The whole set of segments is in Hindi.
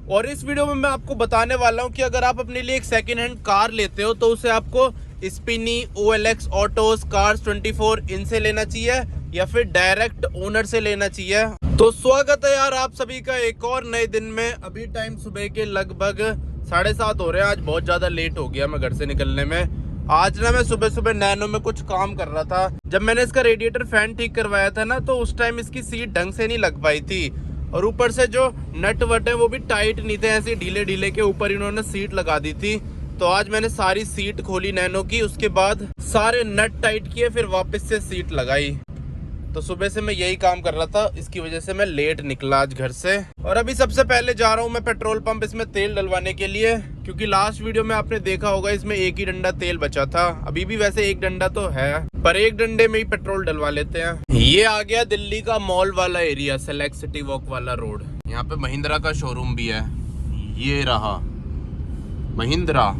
और इस वीडियो में मैं आपको बताने वाला हूं कि अगर आप अपने लिए एक सेकेंड हैंड कार लेते हो तो उसे आपको स्पिनी, OLX ऑटोज, कार्स 24 इनसे लेना चाहिए या फिर डायरेक्ट ओनर से लेना चाहिए। तो स्वागत है यार आप सभी का एक और नए दिन में। अभी टाइम सुबह के लगभग 7:30 हो रहे हैं। आज बहुत ज़्यादा लेट हो गया मैं घर से निकलने में। आज ना मैं सुबह सुबह नैनो में कुछ काम कर रहा था। जब मैंने इसका रेडिएटर फैन ठीक करवाया था ना, तो उस टाइम इसकी सीट ढंग से नहीं लग पाई थी और ऊपर से जो नट वट है वो भी टाइट नहीं थे, ऐसे ढीले ढीले के ऊपर इन्होंने सीट लगा दी थी। तो आज मैंने सारी सीट खोली नैनो की, उसके बाद सारे नट टाइट किए, फिर वापस से सीट लगाई। तो सुबह से मैं यही काम कर रहा था, इसकी वजह से मैं लेट निकला आज घर से। और अभी सबसे पहले जा रहा हूँ मैं पेट्रोल पंप इसमें तेल डलवाने के लिए, क्योंकि लास्ट वीडियो में आपने देखा होगा इसमें एक ही डंडा तेल बचा था। अभी भी वैसे एक डंडा तो है, पर एक डंडे में ही पेट्रोल डलवा लेते हैं। ये आ गया दिल्ली का मॉल वाला एरिया, सेलेक्ट सिटी वॉक वाला रोड। यहाँ पे महिंद्रा का शोरूम भी है। ये रहा महिंद्रा।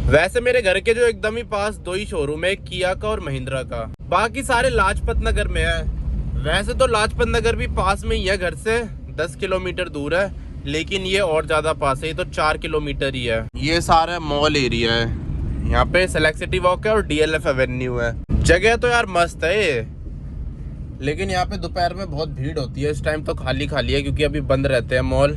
वैसे मेरे घर के जो एकदम ही पास दो ही शोरूम है, किया का और महिंद्रा का। बाकी सारे लाजपत नगर में है। वैसे तो लाजपत नगर भी पास में ही है, घर से 10 किलोमीटर दूर है, लेकिन ये और ज्यादा पास है, ये तो 4 किलोमीटर ही है। ये सारा मॉल एरिया है। यहाँ पे सेलेक्ट सिटी वॉक है और DLF एवेन्यू है। जगह तो यार मस्त है ये, लेकिन यहाँ पे दोपहर में बहुत भीड़ होती है। इस टाइम तो खाली खाली है क्योंकि अभी बंद रहते हैं मॉल,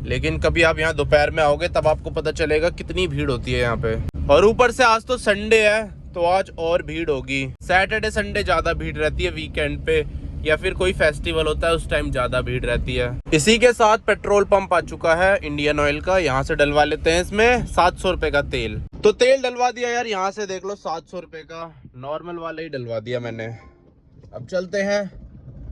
लेकिन कभी आप यहाँ दोपहर में आओगे तब आपको पता चलेगा कितनी भीड़ होती है यहाँ पे। और ऊपर से आज तो संडे है, तो आज और भीड़ होगी। सैटरडे संडे ज्यादा भीड़ रहती है, वीकेंड पे या फिर कोई फेस्टिवल होता है उस टाइम ज्यादा भीड़ रहती है। इसी के साथ पेट्रोल पंप आ चुका है इंडियन ऑयल का। यहाँ से डलवा लेते हैं इसमें 700 रुपए का तेल। तो तेल डलवा दिया यार, यहाँ से देख लो 700 रुपए का नॉर्मल वाला ही डलवा दिया मैंने। अब चलते हैं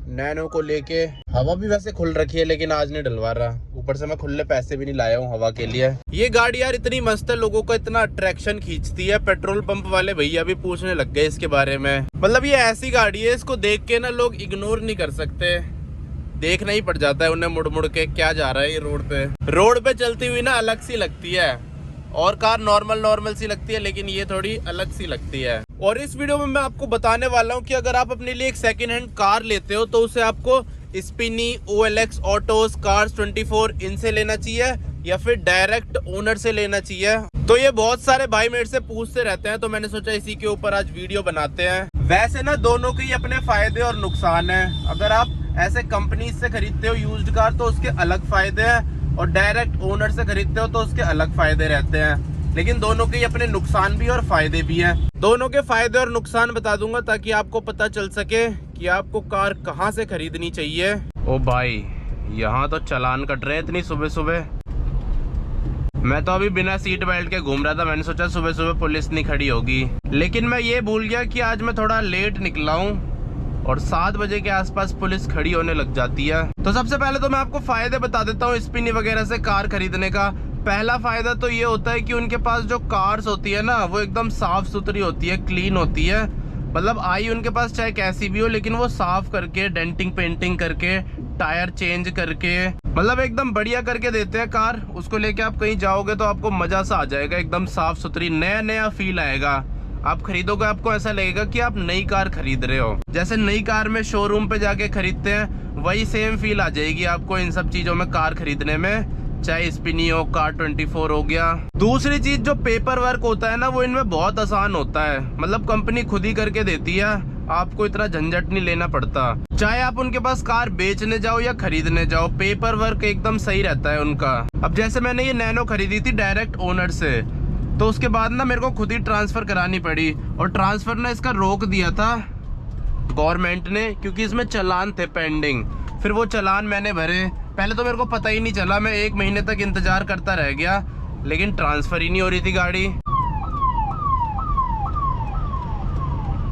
नैनो को लेके। हवा भी वैसे खुल रखी है, लेकिन आज नहीं डलवा रहा। ऊपर से मैं खुले पैसे भी नहीं लाया हूँ हवा के लिए। ये गाड़ी यार इतनी मस्त है, लोगों का इतना अट्रैक्शन खींचती है। पेट्रोल पंप वाले भैया भी पूछने लग गए इसके बारे में। मतलब ये ऐसी गाड़ी है, इसको देख के ना लोग इग्नोर नहीं कर सकते, देखना ही पड़ जाता है उन्हें मुड़ मुड़ के क्या जा रहा है ये रोड पे चलती हुई ना अलग सी लगती है। और कार नॉर्मल सी लगती है, लेकिन ये थोड़ी अलग सी लगती है। और इस वीडियो में मैं आपको बताने वाला हूँ कि अगर आप अपने लिए एक सेकेंड हैंड कार लेते हो तो उसे आपको स्पिनी, OLX ऑटोज, कार्स 24 इनसे लेना चाहिए या फिर डायरेक्ट ओनर से लेना चाहिए। तो ये बहुत सारे भाई मेरे से पूछते रहते हैं, तो मैंने सोचा इसी के ऊपर आज वीडियो बनाते हैं। वैसे ना दोनों के ही अपने फायदे और नुकसान है। अगर आप ऐसे कंपनी से खरीदते हो यूज्ड कार तो उसके अलग फायदे हैं, और डायरेक्ट ओनर से खरीदते हो तो उसके अलग फायदे रहते हैं। लेकिन दोनों के ही अपने नुकसान भी और फायदे भी हैं। दोनों के फायदे और नुकसान बता दूंगा ताकि आपको पता चल सके कि आपको कार कहां से खरीदनी चाहिए। ओ भाई, यहाँ तो चालान कट रहे इतनी सुबह सुबह। मैं तो अभी बिना सीट बेल्ट के घूम रहा था। मैंने सोचा सुबह सुबह पुलिस नहीं खड़ी होगी, लेकिन मैं ये भूल गया कि आज मैं थोड़ा लेट निकला हूँ और 7 बजे के आसपास पुलिस खड़ी होने लग जाती है। तो सबसे पहले तो मैं आपको फायदे बता देता हूँ स्पिनी वगैरह से कार खरीदने का। पहला फायदा तो ये होता है कि उनके पास जो कार्स होती है ना, वो एकदम साफ सुथरी होती है, क्लीन होती है। मतलब आई उनके पास चाहे कैसी भी हो, लेकिन वो साफ करके, डेंटिंग पेंटिंग करके, टायर चेंज करके, मतलब एकदम बढ़िया करके देते हैं कार। उसको लेके आप कहीं जाओगे तो आपको मजा सा आ जाएगा, एकदम साफ सुथरी, नया नया फील आएगा। आप खरीदोगे आपको ऐसा लगेगा कि आप नई कार खरीद रहे हो। जैसे नई कार में शोरूम पे जाके खरीदते हैं, वही सेम फील आ जाएगी आपको इन सब चीजों में कार खरीदने में, चाहे स्पिनी हो, कार 24 हो गया। दूसरी चीज जो पेपर वर्क होता है ना, वो इनमें बहुत आसान होता है। मतलब कंपनी खुद ही करके देती है, आपको इतना झंझट नहीं लेना पड़ता। चाहे आप उनके पास कार बेचने जाओ या खरीदने जाओ, पेपर वर्क एकदम सही रहता है उनका। अब जैसे मैंने ये नैनो खरीदी थी डायरेक्ट ओनर से, तो उसके बाद ना मेरे को खुद ही ट्रांसफर करानी पड़ी, और ट्रांसफर ना इसका रोक दिया था गवर्नमेंट ने, क्योंकि इसमें चालान थे पेंडिंग। फिर वो चालान मैंने भरे। पहले तो मेरे को पता ही नहीं चला, मैं 1 महीने तक इंतजार करता रह गया, लेकिन ट्रांसफर ही नहीं हो रही थी गाड़ी।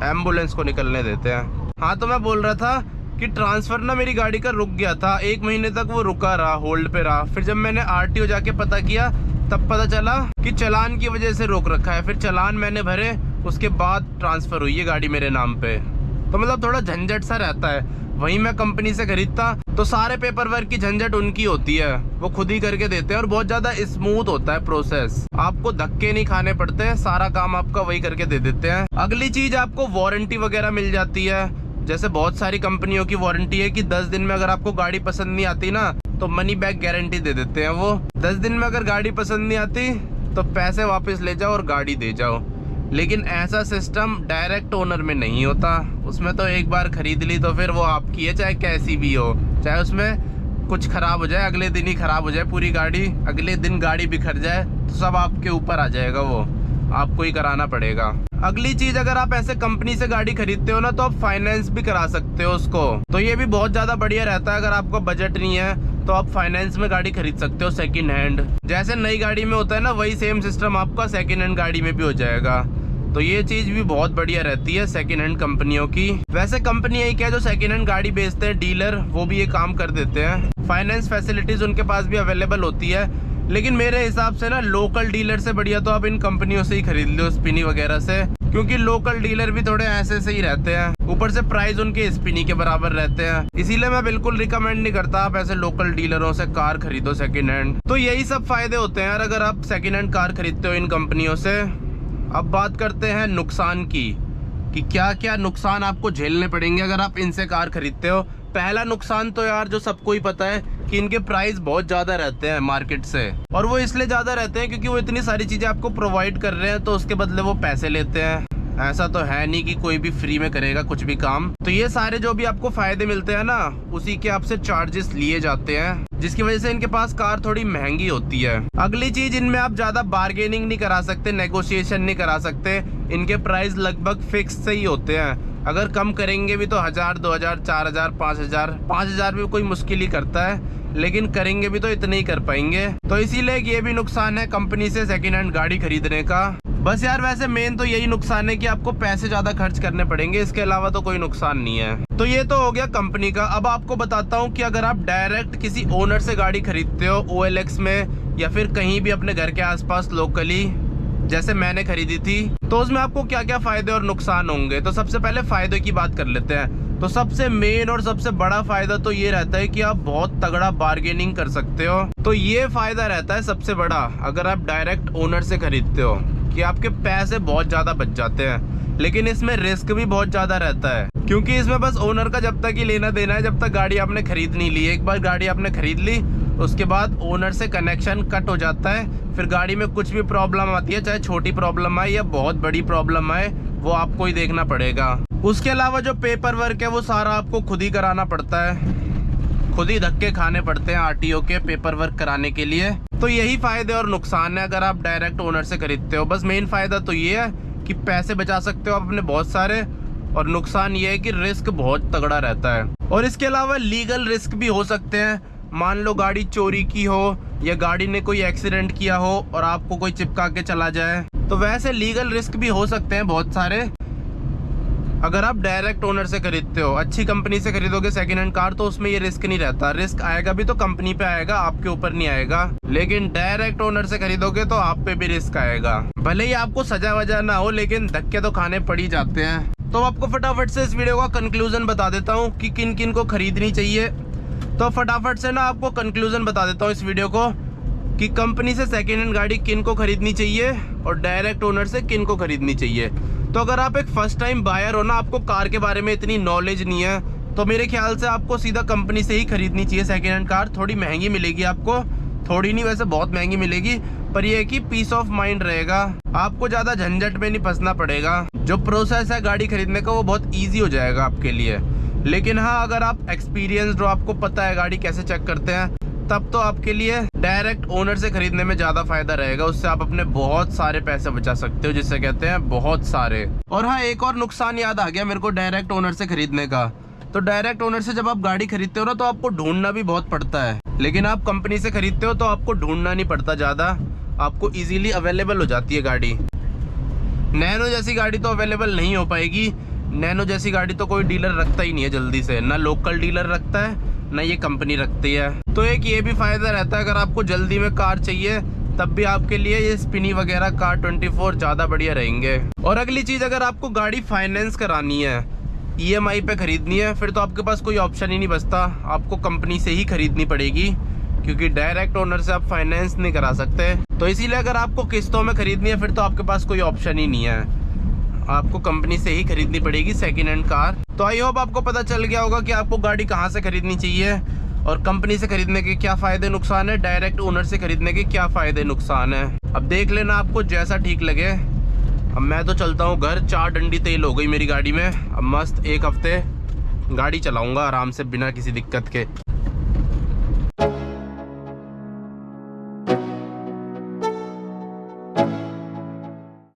एम्बुलेंस को निकलने देते हैं। हाँ, तो मैं बोल रहा था कि ट्रांसफर ना मेरी गाड़ी का रुक गया था, 1 महीने तक वो रुका रहा, होल्ड पे रहा। फिर जब मैंने RTO जाके पता किया तब पता चला कि चालान की वजह से रोक रखा है। फिर चालान मैंने भरे, उसके बाद ट्रांसफर हुई है गाड़ी मेरे नाम पे। तो मतलब थोड़ा झंझट सा रहता है। वहीं मैं कंपनी से खरीदता तो सारे पेपर वर्क की झंझट उनकी होती है, वो खुद ही करके देते हैं और बहुत ज्यादा स्मूथ होता है प्रोसेस। आपको धक्के नहीं खाने पड़ते, सारा काम आपका वही करके दे देते हैं। अगली चीज, आपको वारंटी वगैरह मिल जाती है। जैसे बहुत सारी कंपनियों की वारंटी है कि 10 दिन में अगर आपको गाड़ी पसंद नहीं आती ना तो मनी बैक गारंटी दे देते हैं वो। 10 दिन में अगर गाड़ी पसंद नहीं आती तो पैसे वापस ले जाओ और गाड़ी दे जाओ। लेकिन ऐसा सिस्टम डायरेक्ट ओनर में नहीं होता। उसमें तो एक बार खरीद ली तो फिर वो आपकी है, चाहे कैसी भी हो। चाहे उसमें कुछ खराब हो जाए, अगले दिन ही खराब हो जाए पूरी गाड़ी, अगले दिन गाड़ी बिखर जाए तो सब आपके ऊपर आ जाएगा, वो आपको ही कराना पड़ेगा। अगली चीज, अगर आप ऐसे कंपनी से गाड़ी खरीदते हो ना तो आप फाइनेंस भी करा सकते हो उसको। तो ये भी बहुत ज्यादा बढ़िया रहता है। अगर आपको बजट नहीं है तो आप फाइनेंस में गाड़ी खरीद सकते हो सेकंड हैंड। जैसे नई गाड़ी में होता है ना, वही सेम सिस्टम आपका सेकंड हैंड गाड़ी में भी हो जाएगा। तो ये चीज भी बहुत बढ़िया रहती है सेकंड हैंड कंपनियों की। वैसे कंपनी यही क्या, जो सेकंड हैंड गाड़ी बेचते हैं डीलर, वो भी ये काम कर देते हैं। फाइनेंस फैसिलिटीज उनके पास भी अवेलेबल होती है। लेकिन मेरे हिसाब से ना लोकल डीलर से बढ़िया तो आप इन कंपनियों से ही खरीद लो, स्पिनी वगैरह से, क्योंकि लोकल डीलर भी थोड़े ऐसे से ही रहते हैं। ऊपर से प्राइस उनके स्पिनी के बराबर रहते हैं। इसीलिए मैं बिल्कुल रिकमेंड नहीं करता आप ऐसे लोकल डीलरों से कार खरीदो सेकंड हैंड। तो यही सब फायदे होते हैं यार अगर आप सेकंड हैंड कार खरीदते हो इन कंपनियों से। अब बात करते हैं नुकसान की, कि क्या क्या नुकसान आपको झेलने पड़ेंगे अगर आप इनसे कार खरीदते हो। पहला नुकसान तो यार जो सबको ही पता है कि इनके प्राइस बहुत ज्यादा रहते हैं मार्केट से। और वो इसलिए ज्यादा रहते हैं क्योंकि वो इतनी सारी चीजें आपको प्रोवाइड कर रहे हैं, तो उसके बदले वो पैसे लेते हैं। ऐसा तो है नहीं कि कोई भी फ्री में करेगा कुछ भी काम। तो ये सारे जो भी आपको फायदे मिलते हैं ना, उसी के आपसे चार्जेस लिए जाते हैं, जिसकी वजह से इनके पास कार थोड़ी महंगी होती है। अगली चीज, इनमें आप ज्यादा बार्गेनिंग नहीं करा सकते, नेगोशिएशन नहीं करा सकते। इनके प्राइस लगभग फिक्स से ही होते हैं। अगर कम करेंगे भी तो 1000, 2000, 4000, 5000 भी कोई मुश्किल ही करता है, लेकिन करेंगे भी तो इतने ही कर पाएंगे। तो इसीलिए ये भी नुकसान है कंपनी से सेकंड हैंड गाड़ी खरीदने का। बस यार वैसे मेन तो यही नुकसान है कि आपको पैसे ज्यादा खर्च करने पड़ेंगे, इसके अलावा तो कोई नुकसान नहीं है। तो ये तो हो गया कंपनी का। अब आपको बताता हूँ कि अगर आप डायरेक्ट किसी ओनर से गाड़ी खरीदते हो OLX में या फिर कहीं भी अपने घर के आसपास लोकली, जैसे मैंने खरीदी थी, तो उसमें आपको क्या क्या फायदे और नुकसान होंगे। तो सबसे पहले फायदे की बात कर लेते हैं। तो सबसे मेन और सबसे बड़ा फायदा तो ये रहता है कि आप बहुत तगड़ा बार्गेनिंग कर सकते हो। तो ये फायदा रहता है सबसे बड़ा अगर आप डायरेक्ट ओनर से खरीदते हो, कि आपके पैसे बहुत ज्यादा बच जाते हैं। लेकिन इसमें रिस्क भी बहुत ज्यादा रहता है, क्योंकि इसमें बस ओनर का जब तक ही लेना देना है, जब तक गाड़ी आपने खरीद नहीं ली। एक बार गाड़ी आपने खरीद ली उसके बाद ओनर से कनेक्शन कट हो जाता है। फिर गाड़ी में कुछ भी प्रॉब्लम आती है, चाहे छोटी प्रॉब्लम आए या बहुत बड़ी प्रॉब्लम आए, वो आपको ही देखना पड़ेगा। उसके अलावा जो पेपर वर्क है वो सारा आपको खुद ही कराना पड़ता है, खुद ही धक्के खाने पड़ते हैं RTO के पेपर वर्क कराने के लिए। तो यही फायदे और नुकसान है अगर आप डायरेक्ट ओनर से खरीदते हो। बस मेन फायदा तो ये है कि पैसे बचा सकते हो आप अपने बहुत सारे, और नुकसान ये है कि रिस्क बहुत तगड़ा रहता है। और इसके अलावा लीगल रिस्क भी हो सकते हैं। मान लो गाड़ी चोरी की हो या गाड़ी ने कोई एक्सीडेंट किया हो और आपको कोई चिपका के चला जाए, तो वैसे लीगल रिस्क भी हो सकते हैं बहुत सारे अगर आप डायरेक्ट ओनर से खरीदते हो। अच्छी कंपनी से खरीदोगे सेकंड हैंड कार तो उसमें ये रिस्क नहीं रहता। रिस्क आएगा भी तो कंपनी पे आएगा, आपके ऊपर नहीं आएगा। लेकिन डायरेक्ट ओनर से खरीदोगे तो आप पे भी रिस्क आएगा। भले ही आपको सजा वजह ना हो, लेकिन धक्के तो खाने पड़ ही जाते हैं। तो आपको फटाफट से इस वीडियो का कंक्लूजन बता देता हूँ कि किन किन को खरीदनी चाहिए। तो फटाफट से ना आपको कंक्लूजन बता देता हूँ इस वीडियो को, कि कंपनी से सेकेंड हैंड गाड़ी किन को खरीदनी चाहिए और डायरेक्ट ओनर से किन को खरीदनी चाहिए। तो अगर आप एक फर्स्ट टाइम बायर हो ना, आपको कार के बारे में इतनी नॉलेज नहीं है, तो मेरे ख्याल से आपको सीधा कंपनी से ही खरीदनी चाहिए सेकेंड हैंड कार। थोड़ी महंगी मिलेगी आपको, थोड़ी नहीं वैसे बहुत महंगी मिलेगी, पर यह है कि पीस ऑफ माइंड रहेगा, आपको ज्यादा झंझट में नहीं फंसना पड़ेगा। जो प्रोसेस है गाड़ी खरीदने का वो बहुत ईजी हो जाएगा आपके लिए। लेकिन हाँ, अगर आप एक्सपीरियंस्ड हो, आपको पता है गाड़ी कैसे चेक करते हैं, तब तो आपके लिए डायरेक्ट ओनर से खरीदने में ज्यादा फायदा रहेगा। उससे आप अपने बहुत सारे पैसे बचा सकते हो, जिससे कहते हैं बहुत सारे। और हाँ, एक और नुकसान याद आ गया मेरे को डायरेक्ट ओनर से खरीदने का। तो डायरेक्ट ओनर से जब आप गाड़ी खरीदते हो ना, तो आपको ढूंढना भी बहुत पड़ता है। लेकिन आप कंपनी से खरीदते हो तो आपको ढूंढना नहीं पड़ता ज्यादा, आपको इजीली अवेलेबल हो जाती है गाड़ी। नैनो जैसी गाड़ी तो अवेलेबल नहीं हो पाएगी। नैनो जैसी गाड़ी तो कोई डीलर रखता ही नहीं है जल्दी से, ना लोकल डीलर रखता है ना ये कंपनी रखती है। तो एक ये भी फायदा रहता है, अगर आपको जल्दी में कार चाहिए तब भी आपके लिए ये स्पिनी वगैरह कार 24 ज्यादा बढ़िया रहेंगे। और अगली चीज, अगर आपको गाड़ी फाइनेंस करानी है, EMI पे खरीदनी है, फिर तो आपके पास कोई ऑप्शन ही नहीं बचता, आपको कंपनी से ही खरीदनी पड़ेगी, क्योंकि डायरेक्ट ओनर से आप फाइनेंस नहीं करा सकते। तो इसीलिए अगर आपको किस्तों में खरीदनी है फिर तो आपके पास कोई ऑप्शन ही नहीं है। आपको कंपनी से ही खरीदनी पड़ेगी सेकेंड हैंड कार। तो आई होप आपको पता चल गया होगा कि आपको गाड़ी कहाँ से खरीदनी चाहिए और कंपनी से खरीदने के क्या फ़ायदे नुकसान है, डायरेक्ट ओनर से खरीदने के क्या फ़ायदे नुकसान है। अब देख लेना आपको जैसा ठीक लगे। अब मैं तो चलता हूँ घर, 4 डंडी तेल हो गई मेरी गाड़ी में। अब मस्त 1 हफ्ते गाड़ी चलाऊँगा आराम से बिना किसी दिक्कत के।